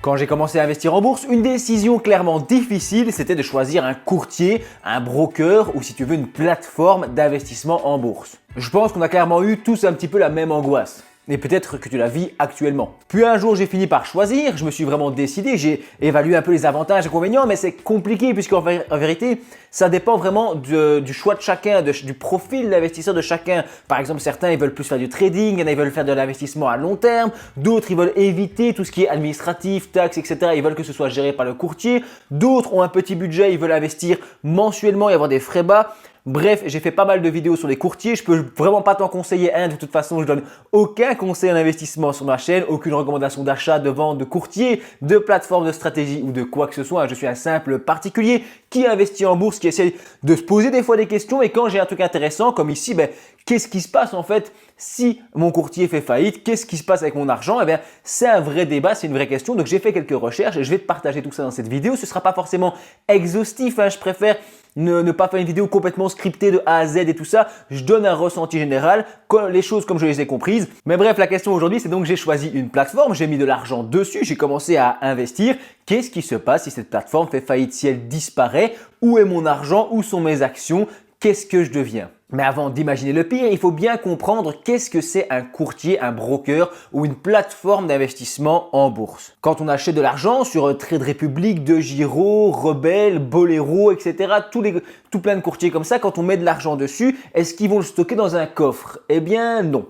Quand j'ai commencé à investir en bourse, une décision clairement difficile, c'était de choisir un courtier, un broker ou si tu veux une plateforme d'investissement en bourse. Je pense qu'on a clairement eu tous un petit peu la même angoisse. Et peut-être que tu la vis actuellement. Puis un jour, j'ai fini par choisir, je me suis vraiment décidé, j'ai évalué un peu les avantages et inconvénients, mais c'est compliqué puisqu'en vérité, ça dépend vraiment du choix de chacun, du profil d'investisseur de chacun. Par exemple, certains, ils veulent plus faire du trading, il y en a, ils veulent faire de l'investissement à long terme, d'autres, ils veulent éviter tout ce qui est administratif, taxes, etc. Ils veulent que ce soit géré par le courtier, d'autres ont un petit budget, ils veulent investir mensuellement et avoir des frais bas. Bref, j'ai fait pas mal de vidéos sur les courtiers, je peux vraiment pas t'en conseiller un, de toute façon je donne aucun conseil en investissement sur ma chaîne, aucune recommandation d'achat, de vente, de courtier, de plateforme de stratégie ou de quoi que ce soit. Je suis un simple particulier qui investit en bourse, qui essaie de se poser des fois des questions et quand j'ai un truc intéressant comme ici, qu'est-ce qui se passe en fait si mon courtier fait faillite? Qu'est-ce qui se passe avec mon argent? Eh bien, c'est un vrai débat, c'est une vraie question. Donc j'ai fait quelques recherches et je vais te partager tout ça dans cette vidéo. Ce ne sera pas forcément exhaustif, je préfère ne pas faire une vidéo complètement scriptée de A à Z et tout ça. Je donne un ressenti général, les choses comme je les ai comprises. Mais bref, la question aujourd'hui, c'est donc j'ai choisi une plateforme, j'ai mis de l'argent dessus, j'ai commencé à investir. Qu'est-ce qui se passe si cette plateforme fait faillite, si elle disparaît? Où est mon argent? Où sont mes actions? Qu'est-ce que je deviens? Mais avant d'imaginer le pire, il faut bien comprendre qu'est-ce que c'est un courtier, un broker ou une plateforme d'investissement en bourse. Quand on achète de l'argent sur Trade Republic, DeGiro, Rebel, Bolero, etc., tout plein de courtiers comme ça, quand on met de l'argent dessus, est-ce qu'ils vont le stocker dans un coffre? Eh bien non.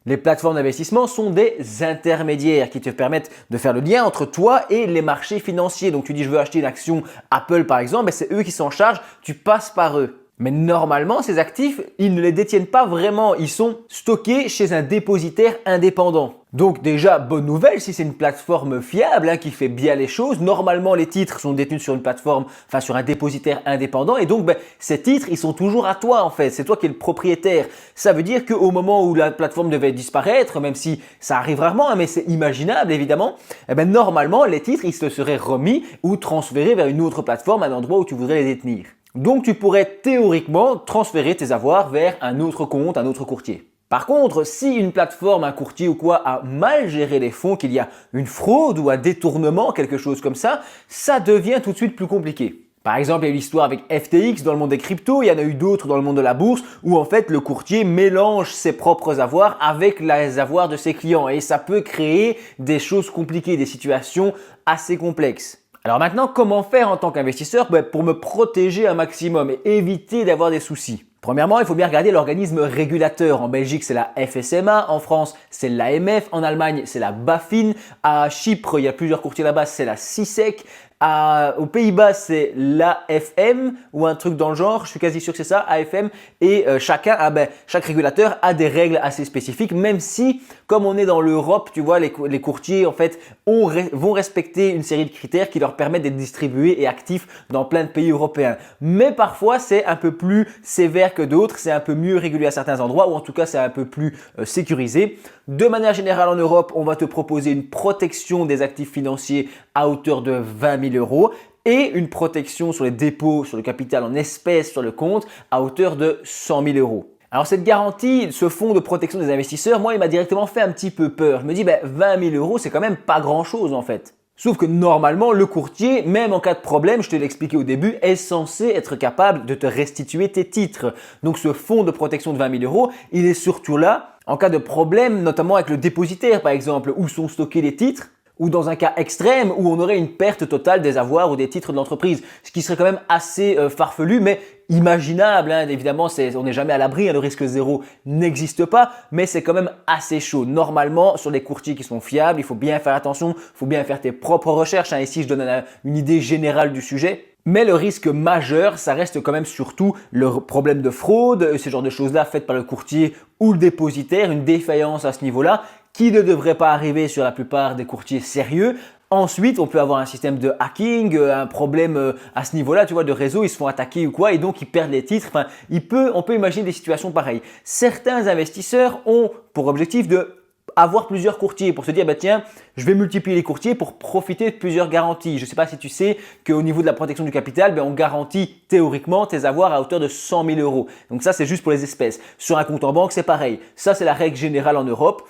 Les plateformes d'investissement sont des intermédiaires qui te permettent de faire le lien entre toi et les marchés financiers. Donc tu dis je veux acheter une action Apple par exemple, c'est eux qui s'en chargent, tu passes par eux. Mais normalement, ces actifs, ils ne les détiennent pas vraiment. Ils sont stockés chez un dépositaire indépendant. Donc déjà, bonne nouvelle, si c'est une plateforme fiable qui fait bien les choses, normalement les titres sont détenus sur une plateforme, enfin sur un dépositaire indépendant et donc ces titres, ils sont toujours à toi en fait. C'est toi qui es le propriétaire. Ça veut dire qu'au moment où la plateforme devait disparaître, même si ça arrive rarement, mais c'est imaginable évidemment, normalement les titres, ils se seraient remis ou transférés vers une autre plateforme, un endroit où tu voudrais les détenir. Donc tu pourrais théoriquement transférer tes avoirs vers un autre compte, un autre courtier. Par contre, si une plateforme, un courtier ou quoi a mal géré les fonds, qu'il y a une fraude ou un détournement, quelque chose comme ça devient tout de suite plus compliqué. Par exemple, il y a eu l'histoire avec FTX dans le monde des cryptos, il y en a eu d'autres dans le monde de la bourse où en fait le courtier mélange ses propres avoirs avec les avoirs de ses clients et ça peut créer des choses compliquées, des situations assez complexes. Alors maintenant, comment faire en tant qu'investisseur pour me protéger un maximum et éviter d'avoir des soucis? Premièrement, il faut bien regarder l'organisme régulateur. En Belgique, c'est la FSMA. En France, c'est l'AMF. En Allemagne, c'est la BaFin. À Chypre, il y a plusieurs courtiers là-bas, c'est la CISEC. Aux Pays-Bas, c'est l'AFM ou un truc dans le genre, je suis quasi sûr que c'est ça, AFM. Et chaque régulateur a des règles assez spécifiques, même si, comme on est dans l'Europe, tu vois, les courtiers en fait vont respecter une série de critères qui leur permettent d'être distribués et actifs dans plein de pays européens. Mais parfois, c'est un peu plus sévère que d'autres, c'est un peu mieux régulé à certains endroits, ou en tout cas, c'est un peu plus sécurisé. De manière générale, en Europe, on va te proposer une protection des actifs financiers à hauteur de 20 000 € et une protection sur les dépôts, sur le capital en espèces sur le compte à hauteur de 100 000 €. Alors cette garantie, ce fonds de protection des investisseurs, moi il m'a directement fait un petit peu peur. Je me dis 20 000 € c'est quand même pas grand chose en fait. Sauf que normalement le courtier, même en cas de problème, je te l'ai expliqué au début, est censé être capable de te restituer tes titres. Donc ce fonds de protection de 20 000 €, il est surtout là en cas de problème, notamment avec le dépositaire par exemple, où sont stockés les titres. Ou dans un cas extrême où on aurait une perte totale des avoirs ou des titres de l'entreprise, ce qui serait quand même assez farfelu, mais imaginable. Évidemment, on n'est jamais à l'abri, le risque zéro n'existe pas, mais c'est quand même assez chaud. Normalement, sur les courtiers qui sont fiables, il faut bien faire attention, il faut bien faire tes propres recherches. Ici, je donne une idée générale du sujet. Mais le risque majeur, ça reste quand même surtout le problème de fraude, ce genre de choses-là faites par le courtier ou le dépositaire, une défaillance à ce niveau-là, qui ne devrait pas arriver sur la plupart des courtiers sérieux. Ensuite, on peut avoir un système de hacking, un problème à ce niveau-là, tu vois, de réseau, ils se font attaquer ou quoi, et donc ils perdent les titres. Enfin, on peut imaginer des situations pareilles. Certains investisseurs ont pour objectif de avoir plusieurs courtiers pour se dire tiens, je vais multiplier les courtiers pour profiter de plusieurs garanties. Je ne sais pas si tu sais qu'au niveau de la protection du capital, on garantit théoriquement tes avoirs à hauteur de 100 000 €. Donc ça, c'est juste pour les espèces. Sur un compte en banque, c'est pareil. Ça, c'est la règle générale en Europe.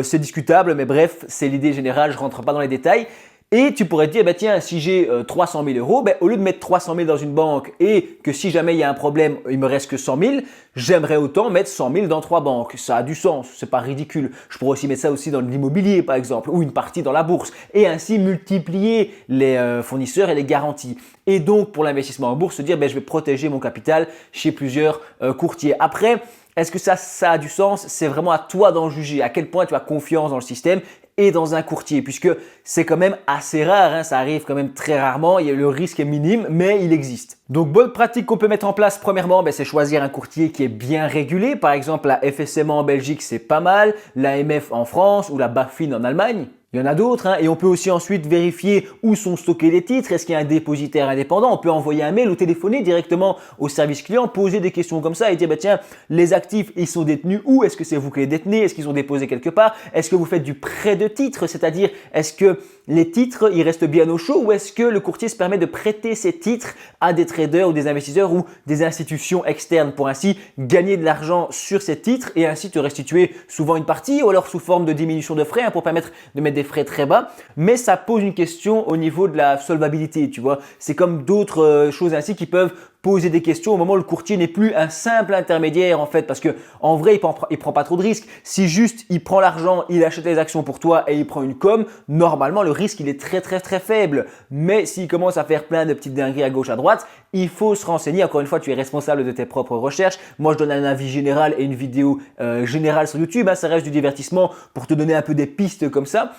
C'est discutable, mais bref, c'est l'idée générale, je ne rentre pas dans les détails. Et tu pourrais te dire, bah tiens, si j'ai 300 000 euros, bah, au lieu de mettre 300 000 dans une banque et que si jamais il y a un problème, il me reste que 100 000, j'aimerais autant mettre 100 000 dans 3 banques. Ça a du sens, c'est pas ridicule. Je pourrais aussi mettre ça aussi dans l'immobilier par exemple, ou une partie dans la bourse, et ainsi multiplier les fournisseurs et les garanties. Et donc pour l'investissement en bourse, se dire, bah, je vais protéger mon capital chez plusieurs courtiers. Après, est-ce que ça a du sens? C'est vraiment à toi d'en juger, à quel point tu as confiance dans le système et dans un courtier, puisque c'est quand même assez rare, hein, ça arrive quand même très rarement, le risque est minime, mais il existe. Donc bonne pratique qu'on peut mettre en place, premièrement, c'est choisir un courtier qui est bien régulé. Par exemple, la FSMA en Belgique, c'est pas mal, l'AMF en France ou la BaFin en Allemagne. Il y en a d'autres, hein, et on peut aussi ensuite vérifier où sont stockés les titres, est-ce qu'il y a un dépositaire indépendant, on peut envoyer un mail ou téléphoner directement au service client, poser des questions comme ça et dire bah tiens, les actifs ils sont détenus où, est-ce que c'est vous qui les détenez, est-ce qu'ils sont déposés quelque part, est-ce que vous faites du prêt de titres, c'est-à-dire est-ce que les titres ils restent bien au chaud ou est-ce que le courtier se permet de prêter ces titres à des traders ou des investisseurs ou des institutions externes pour ainsi gagner de l'argent sur ces titres et ainsi te restituer souvent une partie ou alors sous forme de diminution de frais pour permettre de mettre des frais très bas, mais ça pose une question au niveau de la solvabilité, tu vois. C'est comme d'autres choses ainsi qui peuvent poser des questions au moment où le courtier n'est plus un simple intermédiaire en fait, parce que en vrai il prend pas trop de risques. Si juste il prend l'argent, il achète les actions pour toi et il prend une com, normalement le risque il est très faible. Mais s'il commence à faire plein de petites dingueries à gauche à droite, il faut se renseigner. Encore une fois, tu es responsable de tes propres recherches. Moi je donne un avis général et une vidéo générale sur YouTube, hein, ça reste du divertissement pour te donner un peu des pistes comme ça.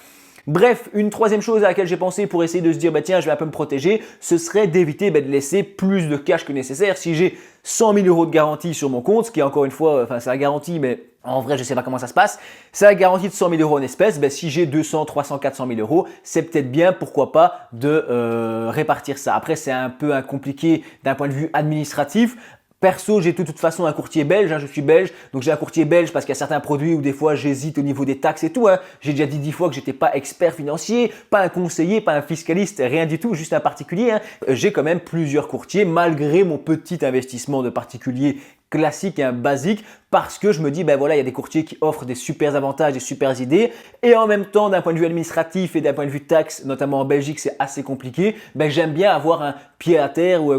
Bref, une troisième chose à laquelle j'ai pensé pour essayer de se dire bah tiens je vais un peu me protéger, ce serait d'éviter de laisser plus de cash que nécessaire. Si j'ai 100 000 euros de garantie sur mon compte, ce qui est encore une fois, c'est la garantie mais en vrai je sais pas comment ça se passe, c'est la garantie de 100 000 euros en espèces, si j'ai 200, 300, 400 000 euros, c'est peut-être bien, pourquoi pas, de répartir ça. Après c'est un peu compliqué d'un point de vue administratif. Perso, j'ai de toute façon un courtier belge, hein, je suis belge, donc j'ai un courtier belge parce qu'il y a certains produits où des fois j'hésite au niveau des taxes et tout. Hein. J'ai déjà dit 10 fois que j'étais pas expert financier, pas un conseiller, pas un fiscaliste, rien du tout, juste un particulier. Hein. J'ai quand même plusieurs courtiers malgré mon petit investissement de particulier classique et basique parce que je me dis, ben voilà, il y a des courtiers qui offrent des super avantages, des super idées et en même temps, d'un point de vue administratif et d'un point de vue taxe, notamment en Belgique, c'est assez compliqué. J'aime bien avoir un pied à terre ou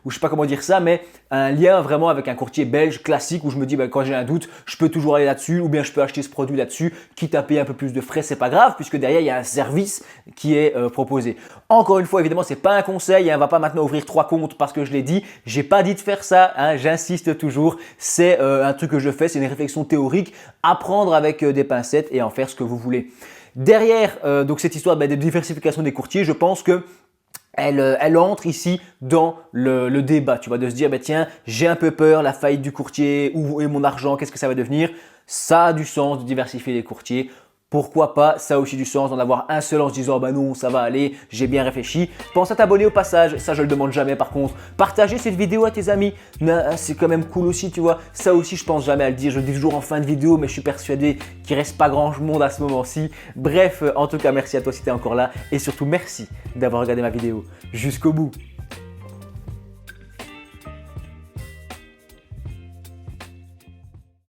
je sais pas comment dire ça, mais un lien vraiment avec un courtier belge classique où je me dis, quand j'ai un doute, je peux toujours aller là-dessus ou bien je peux acheter ce produit là-dessus, quitte à payer un peu plus de frais, c'est pas grave puisque derrière, il y a un service qui est proposé. Encore une fois, évidemment, c'est pas un conseil, hein, on va pas maintenant ouvrir 3 comptes parce que je l'ai dit, j'ai pas dit de faire ça, hein, j'insiste toujours, c'est un truc que je fais, c'est une réflexion théorique, apprendre avec des pincettes et en faire ce que vous voulez. Derrière donc cette histoire de diversification des courtiers, je pense que elle entre ici dans le débat, tu vois, de se dire tiens, j'ai un peu peur, la faillite du courtier, où est mon argent, qu'est-ce que ça va devenir? Ça a du sens de diversifier les courtiers. Pourquoi pas, ça a aussi du sens d'en avoir un seul en se disant bah non ça va aller, j'ai bien réfléchi. Pense à t'abonner au passage, ça je le demande jamais par contre. Partager cette vidéo à tes amis, c'est quand même cool aussi tu vois. Ça aussi je pense jamais à le dire, je le dis toujours en fin de vidéo mais je suis persuadé qu'il reste pas grand monde à ce moment-ci. Bref, en tout cas merci à toi si tu es encore là et surtout merci d'avoir regardé ma vidéo jusqu'au bout.